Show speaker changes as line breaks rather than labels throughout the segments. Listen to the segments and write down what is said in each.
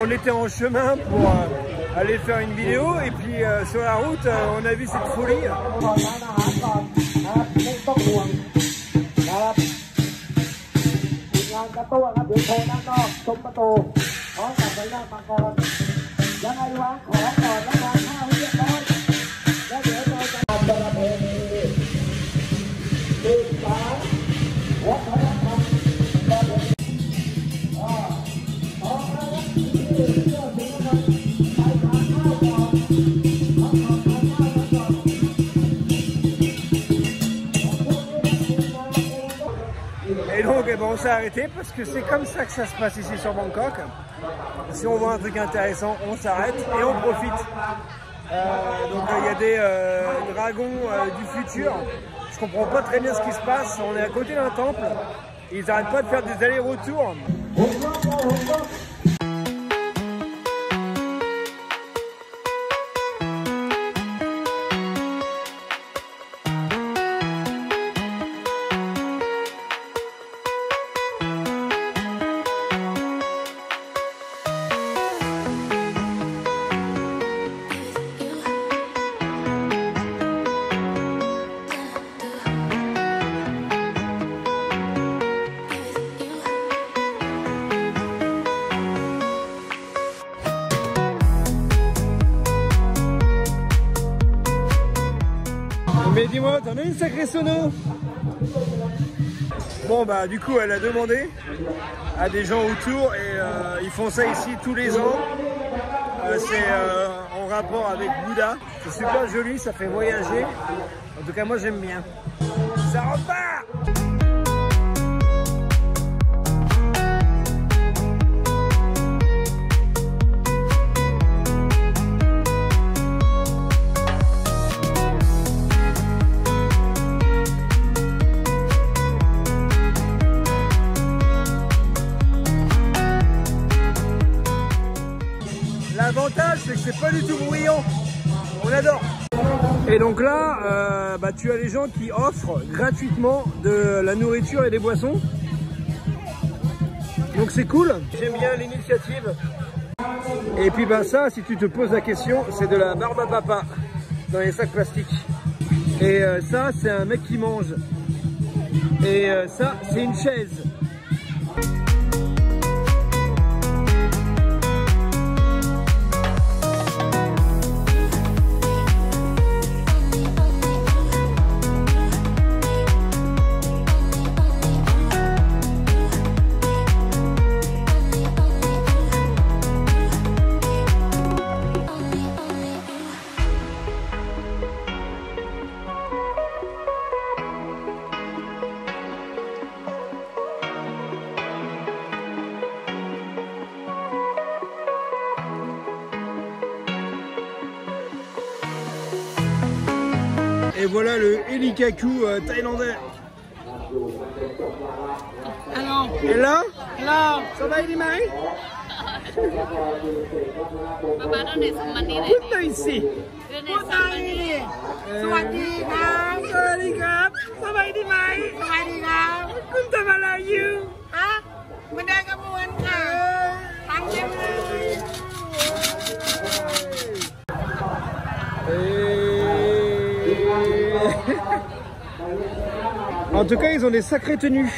On était en chemin pour aller faire une vidéo et puis sur la route on a vu cette folie. Et donc on s'est arrêté parce que c'est comme ça que ça se passe ici sur Bangkok. Si on voit un truc intéressant, on s'arrête et on profite. Donc il y a des dragons du futur. Je comprends pas très bien ce qui se passe. On est à côté d'un temple. Ils n'arrêtent pas de faire des allers-retours. Mais dis-moi, t'en as une sacrée sono. Bon bah du coup elle a demandé à des gens autour et ils font ça ici tous les ans. C'est en rapport avec Bouddha. C'est super joli, ça fait voyager. En tout cas moi j'aime bien. Ça repart. L'avantage c'est que c'est pas du tout bruyant, on adore. Et donc là, tu as les gens qui offrent gratuitement de la nourriture et des boissons. Donc c'est cool, j'aime bien l'initiative. Et puis ça, si tu te poses la question, c'est de la barbe à papa dans les sacs plastiques. Et ça, c'est un mec qui mange. Et ça, c'est une chaise. Et voilà le helikaku thaïlandais.
Hello.
Hello.
Hello.
Ça va, Eli Marie?
Papa donne son money.
Put them ici.
Donne son money. Sawadi krap.
Sawadi krap. Ça va, Eli Marie?
Sawadi krap.
Kunta Malayu.
Hah? Mendai kamuan ka? Panjang le.
En tout cas, ils ont des sacrées tenues.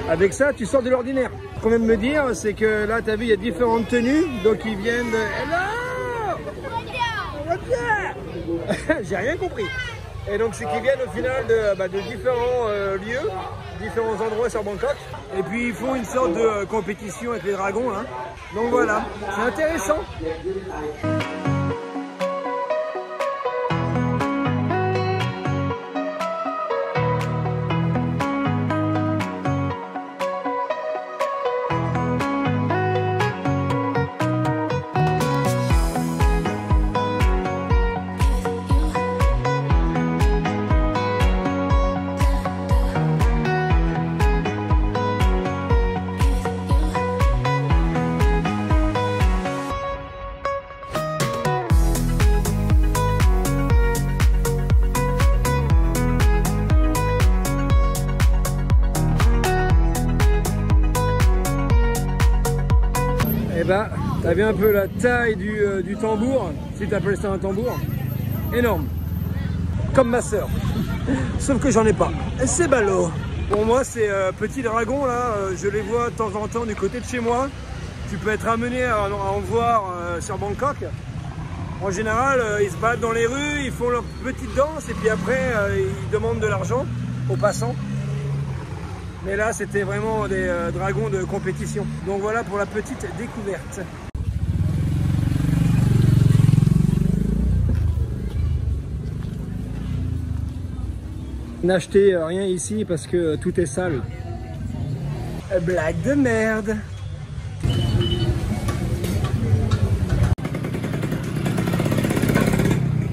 Avec ça, tu sors de l'ordinaire. Ce qu'on vient de me dire, c'est que là, tu as vu, il y a différentes tenues. Donc, ils viennent de... Hello. J'ai rien compris. Et donc, c'est qu'ils viennent au final de différents lieux, différents endroits sur Bangkok. Et puis, ils font une sorte de compétition avec les dragons. Hein. Donc, voilà. C'est intéressant. Et bah, t'as vu un peu la taille du tambour, si t'appelles ça un tambour. Énorme. Comme ma soeur. Sauf que j'en ai pas. C'est ballot. Pour moi, ces petits dragons là, je les vois de temps en temps du côté de chez moi. Tu peux être amené à en voir sur Bangkok. En général, ils se baladent dans les rues, ils font leur petite danse et puis après, ils demandent de l'argent aux passants. Mais là, c'était vraiment des dragons de compétition. Donc voilà pour la petite découverte. N'achetez rien ici parce que tout est sale. Blague de merde.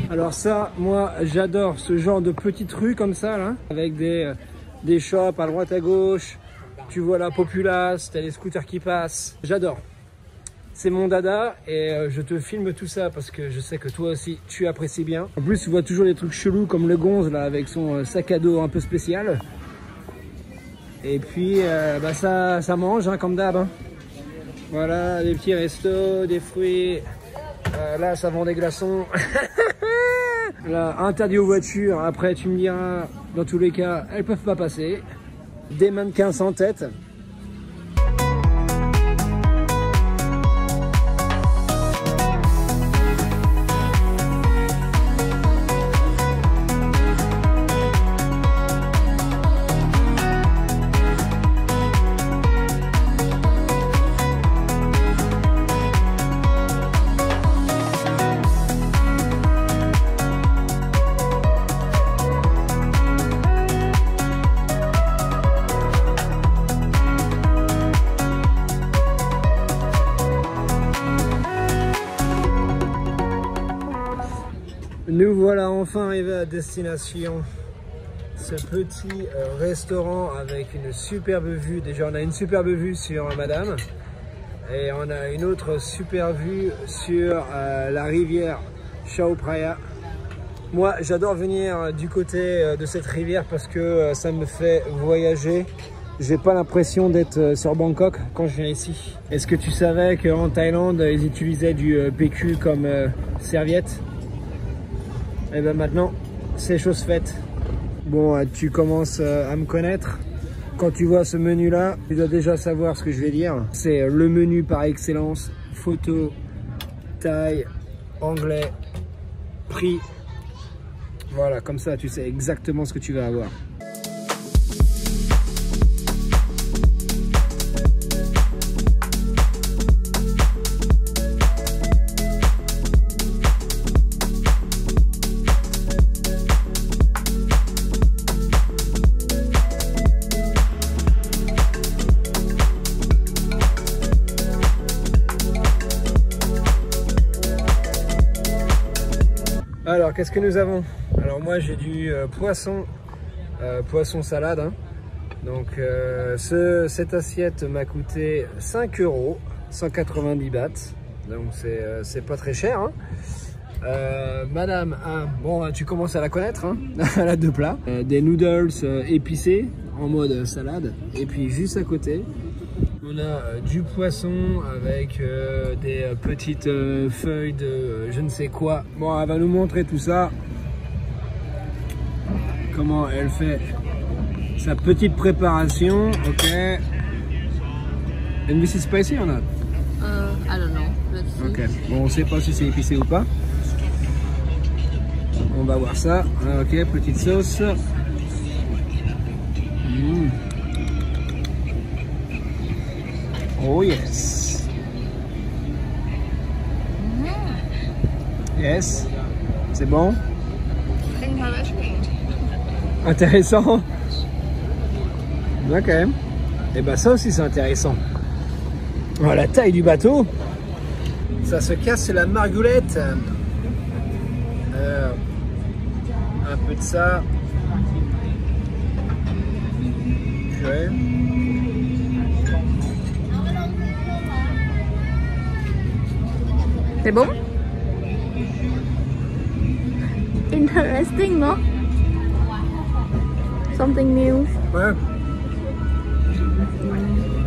Alors ça, moi j'adore ce genre de petites rues comme ça là, avec des shops à droite à gauche. Tu vois la populace, t'as les scooters qui passent. J'adore. C'est mon dada et je te filme tout ça parce que je sais que toi aussi tu apprécies bien. En plus tu vois toujours des trucs chelous comme le gonze là avec son sac à dos un peu spécial. Et puis bah ça mange hein, comme d'hab. Hein. Voilà, des petits restos, des fruits. Là ça vend des glaçons. Là, interdit aux voitures. Après tu me diras, dans tous les cas elles peuvent pas passer. Des mannequins sans tête. Nous voilà enfin arrivés à destination. Ce petit restaurant avec une superbe vue. Déjà on a une superbe vue sur Madame. Et on a une autre super vue sur la rivière Chao Phraya. Moi j'adore venir du côté de cette rivière parce que ça me fait voyager. J'ai pas l'impression d'être sur Bangkok quand je viens ici. Est-ce que tu savais qu'en Thaïlande ils utilisaient du PQ comme serviette? Et bien maintenant, c'est chose faite. Bon, tu commences à me connaître. Quand tu vois ce menu-là, tu dois déjà savoir ce que je vais dire. C'est le menu par excellence. Photo, taille, anglais, prix. Voilà, comme ça, tu sais exactement ce que tu vas avoir. Alors qu'est-ce que nous avons? Alors moi j'ai du poisson, poisson salade. Hein. Donc cette assiette m'a coûté 5 €, 190 bahts. Donc c'est pas très cher. Hein. Madame, bon tu commences à la connaître, hein. Elle a deux plats. Des noodles épicés en mode salade. Et puis juste à côté, on a du poisson avec des petites feuilles de je ne sais quoi. Bon, elle va nous montrer tout ça. Comment elle fait sa petite préparation. Ok. And this is spicy or not?
I don't know. Let's see.
Ok. Bon, on sait pas si c'est épicé ou pas. On va voir ça. Ok, petite sauce. Oh yes. Yes. C'est bon? Intéressant. Ok. Et ben ça aussi c'est intéressant. Oh, la taille du bateau. Ça se casse la margoulette. Un peu de ça. Okay.
C'est bon? Interesting, no? Something new.
Ouais.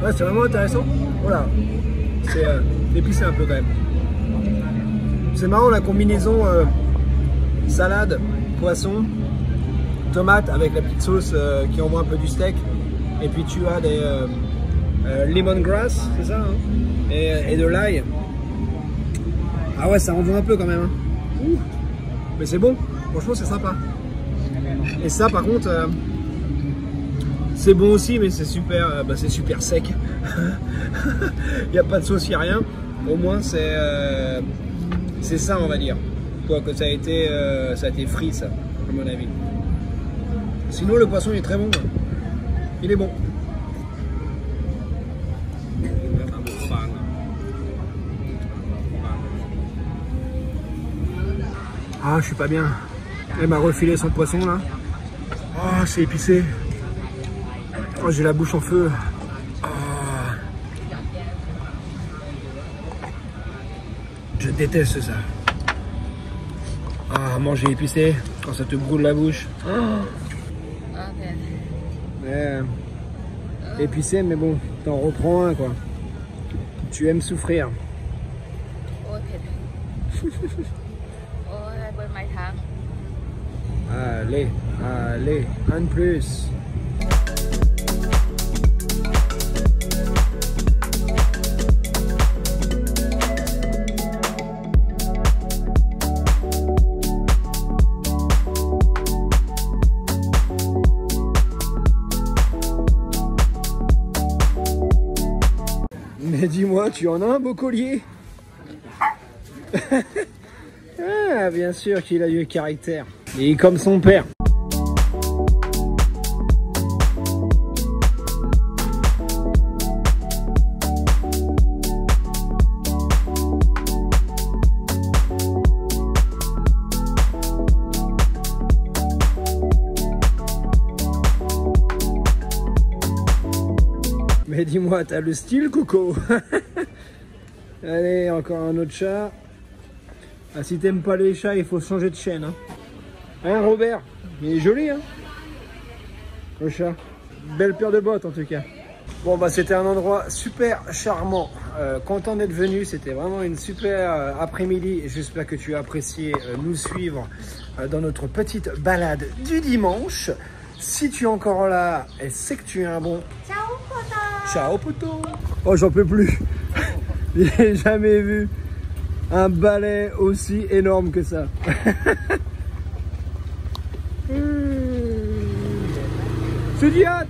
Ouais, c'est vraiment intéressant. Voilà. épicé un peu quand même. C'est marrant la combinaison salade, poisson, tomate avec la petite sauce qui envoie un peu du steak. Et puis tu as des lemongrass, c'est ça hein, et de l'ail. Ah ouais, ça envoie un peu quand même. Hein. Mais c'est bon, franchement c'est sympa. Et ça par contre, c'est bon aussi, mais c'est super sec. Il n'y a pas de sauce, il n'y a rien. Au moins c'est ça on va dire. Quoi que ça a été frit ça, à mon avis. Sinon le poisson il est très bon. Il est bon. Ah, je suis pas bien. Elle m'a refilé son poisson là. Oh, c'est épicé. Oh, j'ai la bouche en feu. Oh. Je déteste ça. Ah, manger épicé quand ça te brûle la bouche. Oh. Épicé, mais bon, t'en reprends un quoi. Tu aimes souffrir. Allez, allez, un de plus. Mais dis-moi, tu en as un beau collier? Ah, bien sûr qu'il a du caractère. Il est comme son père. Mais dis-moi, t'as le style, Coco. Allez, encore un autre chat. Ah, si t'aimes pas les chats, il faut changer de chaîne. Hein, Robert? Il est joli, hein? Le chat. Belle paire de bottes, en tout cas. Bon, bah, c'était un endroit super charmant. Content d'être venu. C'était vraiment une super après-midi. J'espère que tu as apprécié nous suivre dans notre petite balade du dimanche. Si tu es encore là, c'est que tu es un bon... Ciao, poto! Ciao, poto! Oh, j'en peux plus. J'ai jamais vu un balai aussi énorme que ça. C'est Diane.